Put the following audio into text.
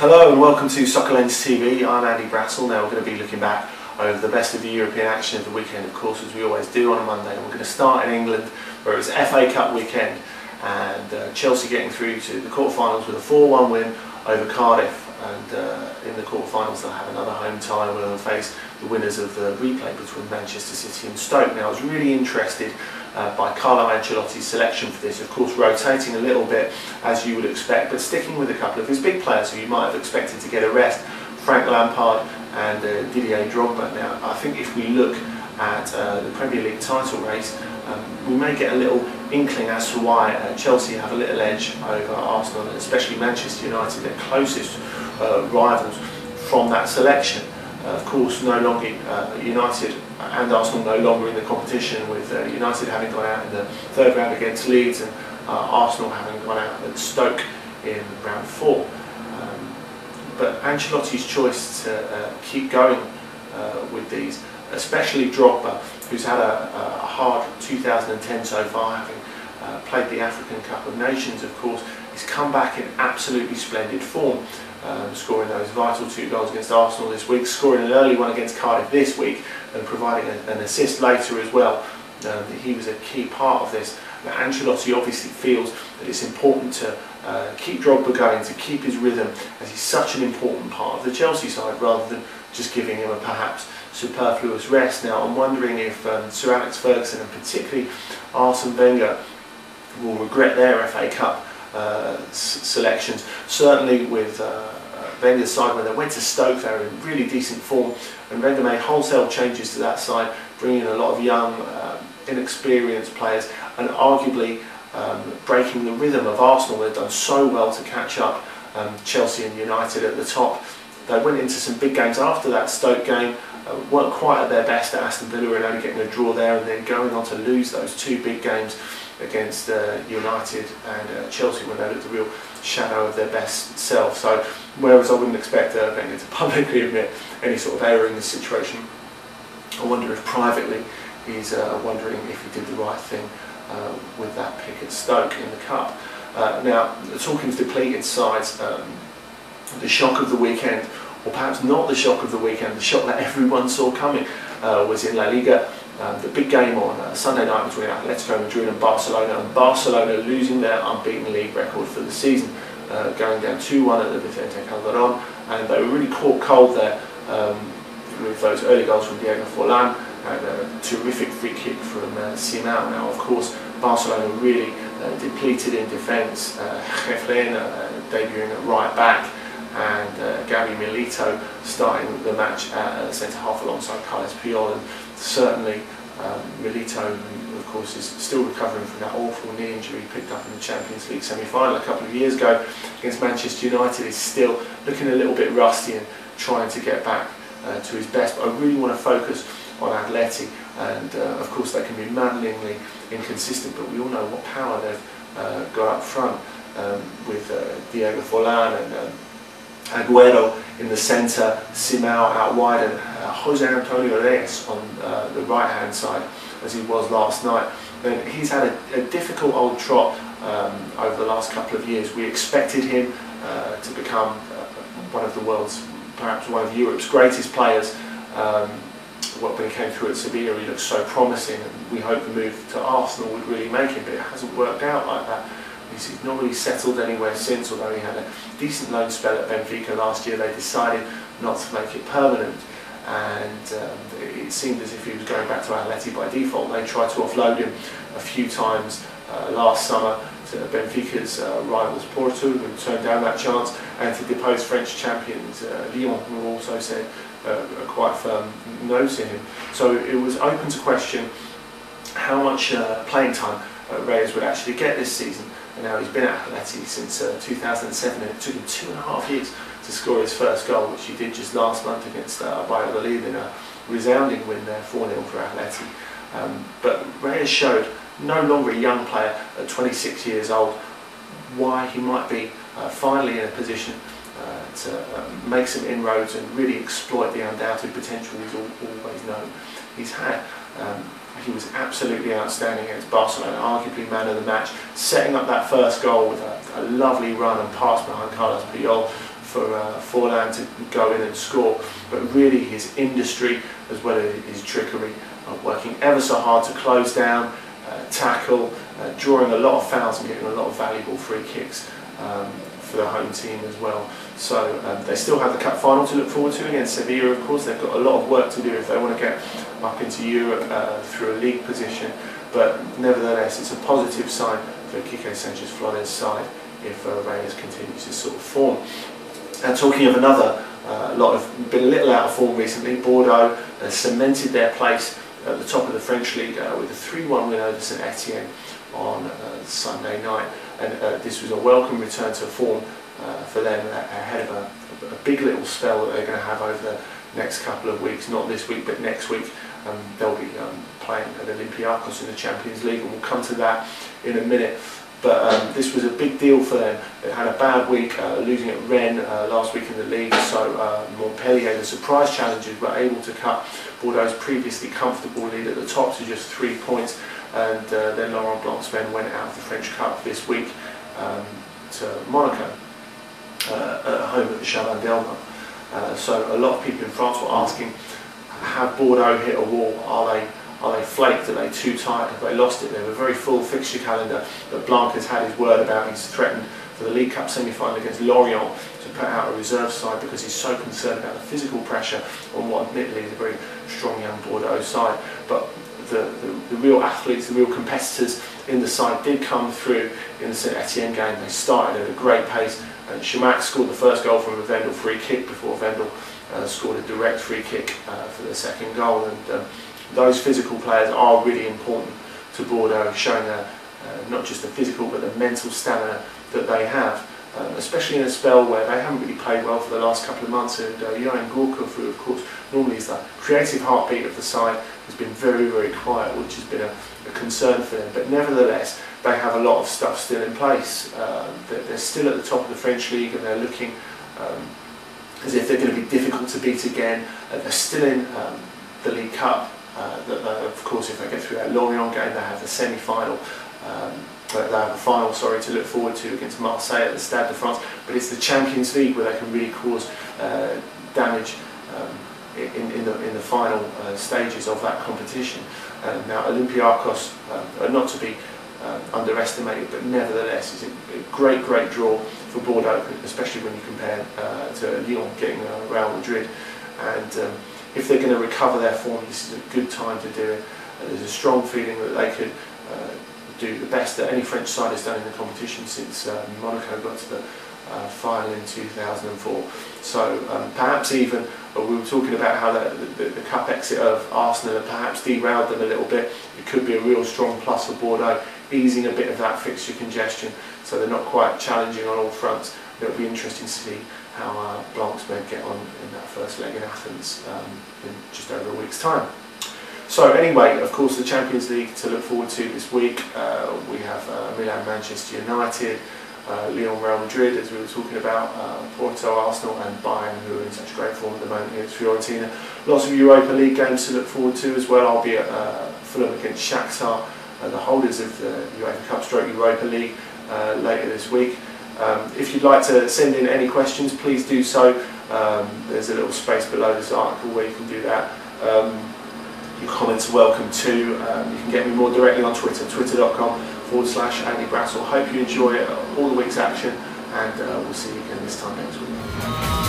Hello and welcome to Soccerlens TV. I'm Andy Brassel. Now we're going to be looking back over the best of the European action of the weekend, of course, as we always do on a Monday. And we're going to start in England, where it was FA Cup weekend, and Chelsea getting through to the quarterfinals with a 4-1 win over Cardiff. And in the quarterfinals they'll have another home tie where they'll face the winners of the replay between Manchester City and Stoke. Now I was really interested by Carlo Ancelotti's selection for this, of course rotating a little bit as you would expect, but sticking with a couple of his big players who you might have expected to get a rest, Frank Lampard and Didier Drogba. Now I think if we look at the Premier League title race, we may get a little inkling as to why Chelsea have a little edge over Arsenal, and especially Manchester United, their closest rivals from that selection. Of course, no longer United and Arsenal no longer in the competition, with United having gone out in the third round against Leeds and Arsenal having gone out against Stoke in round 4. But Ancelotti's choice to keep going with these, especially Drogba, who's had a hard 2010 so far, having played the African Cup of Nations, of course, he's come back in absolutely splendid form, scoring those vital 2 goals against Arsenal this week, scoring an early one against Cardiff this week, and providing an assist later as well. He was a key part of this. Now, Ancelotti obviously feels that it's important to keep Drogba going, to keep his rhythm, as he's such an important part of the Chelsea side, rather than just giving him a perhaps superfluous rest. Now I'm wondering if Sir Alex Ferguson and particularly Arsene Wenger will regret their FA Cup selections. Certainly with Wenger's side, when they went to Stoke, they were in really decent form, and Wenger made wholesale changes to that side, bringing in a lot of young, inexperienced players, and arguably breaking the rhythm of Arsenal. They've done so well to catch up Chelsea and United at the top. They went into some big games after that Stoke game, weren't quite at their best at Aston Villa and only getting a draw there, and then going on to lose those 2 big games against United and Chelsea, when they looked a real shadow of their best self. So whereas I wouldn't expect Wenger to publicly admit any sort of error in this situation, I wonder if privately he's wondering if he did the right thing with that pick at Stoke in the Cup. Now, talking of depleted sides, the shock of the weekend, or perhaps not the shock of the weekend, the shock that everyone saw coming, was in La Liga. The big game on Sunday night between Atletico Madrid and Barcelona losing their unbeaten league record for the season, going down 2-1 at the Vicente Calderón, and they were really caught cold there with those early goals from Diego Forlan and a terrific free kick from Simão. Now of course Barcelona really depleted in defence, Heflin debuting at right back, and Gabi Milito starting the match at centre half alongside Carles Puyol. And certainly Milito, who of course is still recovering from that awful knee injury he picked up in the Champions League semi-final a couple of years ago against Manchester United, is still looking a little bit rusty and trying to get back to his best. But I really want to focus on Atleti, and of course they can be maddeningly inconsistent, but we all know what power they've got up front, with Diego Forlan and Agüero in the centre, Simão out wide, and Jose Antonio Reyes on the right hand side, as he was last night. And he's had a difficult old trot over the last couple of years. We expected him to become one of the world's, perhaps one of Europe's greatest players. When he came through at Sevilla, he looked so promising, and we hoped the move to Arsenal would really make him, but it hasn't worked out like that. He's not really settled anywhere since, although he had a decent loan spell at Benfica last year. They decided not to make it permanent, and it seemed as if he was going back to Atleti by default. They tried to offload him a few times last summer to Benfica's rivals Porto, who turned down that chance, and to deposed French champions Lyon, who also said a quite firm no to him. So it was open to question how much playing time Reyes would actually get this season. And now he's been at Atleti since 2007, and it took him 2.5 years to score his first goal, which he did just last month against Valladolid in a resounding win there, 4-0 for Atleti. But Reyes showed, no longer a young player at 26 years old, why he might be finally in a position to make some inroads and really exploit the undoubted potential he's always known he's had. He was absolutely outstanding against Barcelona, arguably man of the match, setting up that first goal with a lovely run and pass behind Carles Puyol, for Forlan to go in and score, but really his industry as well as his trickery, working ever so hard to close down, tackle, drawing a lot of fouls and getting a lot of valuable free kicks for the home team as well. So they still have the cup final to look forward to against Sevilla. Of course, they've got a lot of work to do if they want to get up into Europe through a league position, but nevertheless it's a positive sign for Quique Sanchez Flores' side if Reyes continues his sort of form. And talking of another lot of been a little out of form recently, Bordeaux cemented their place at the top of the French league with a 3-1 win over St Etienne on Sunday night, and this was a welcome return to form for them ahead of a big little spell that they're going to have over the next couple of weeks. Not this week, but next week. They'll be playing at Olympiacos in the Champions League, and we'll come to that in a minute. But this was a big deal for them. They had a bad week, losing at Rennes last week in the league, so Montpellier, the surprise challengers, were able to cut Bordeaux's previously comfortable lead at the top to just 3 points, and then Laurent Blanc's men went out of the French Cup this week to Monaco at home at the Chaban Delma. So a lot of people in France were asking, have Bordeaux hit a wall? Are they flaked? Are they too tight? Have they lost it? They have a very full fixture calendar that Blanc has had his word about. He's threatened for the League Cup semi-final against Lorient to put out a reserve side because he's so concerned about the physical pressure on what admittedly is a very strong young Bordeaux side. But the real athletes, the real competitors in the side did come through in the St Etienne game. They started at a great pace, and Chamac scored the first goal from a Vendel free kick before Vendel scored a direct free kick for the second goal. And those physical players are really important to Bordeaux, showing not just the physical but the mental stamina that they have, especially in a spell where they haven't really played well for the last couple of months. And Yoann Gourcuff, who of course normally is the creative heartbeat of the side, has been very, very quiet, which has been a concern for them. But nevertheless, they have a lot of stuff still in place. They're still at the top of the French league, and they're looking as if they're going to be difficult to beat again. They're still in the League Cup. Of course, if they get through that Lorient game, they have the semi-final. They have a final, to look forward to against Marseille at the Stade de France. But it's the Champions League where they can really cause damage in the final stages of that competition. Now, Olympiacos are not to be underestimated, but nevertheless, it's a great draw for Bordeaux, especially when you compare to Lyon getting Real Madrid. And if they're going to recover their form, this is a good time to do it. There's a strong feeling that they could do the best that any French side has done in the competition since Monaco got to the final in 2004. So perhaps even, we were talking about how the cup exit of Arsenal perhaps derailed them a little bit. It could be a real strong plus for Bordeaux, easing a bit of that fixture congestion, so they're not quite challenging on all fronts. It'll be interesting to see how Blanc's men get on in that first leg in Athens in just over a week's time. So anyway, of course, the Champions League to look forward to this week. We have Milan, Manchester United, Lyon, Real Madrid, as we were talking about, Porto, Arsenal and Bayern, who are in such great form at the moment against Fiorentina. Lots of Europa League games to look forward to as well. I'll be at Fulham against Shakhtar, the holders of the UEFA Cup Europa League, later this week. If you'd like to send in any questions, please do so. There's a little space below this article where you can do that. Your comments are welcome too. You can get me more directly on Twitter, twitter.com/Andy Brassel. Hope you enjoy all the week's action, and we'll see you again this time next week.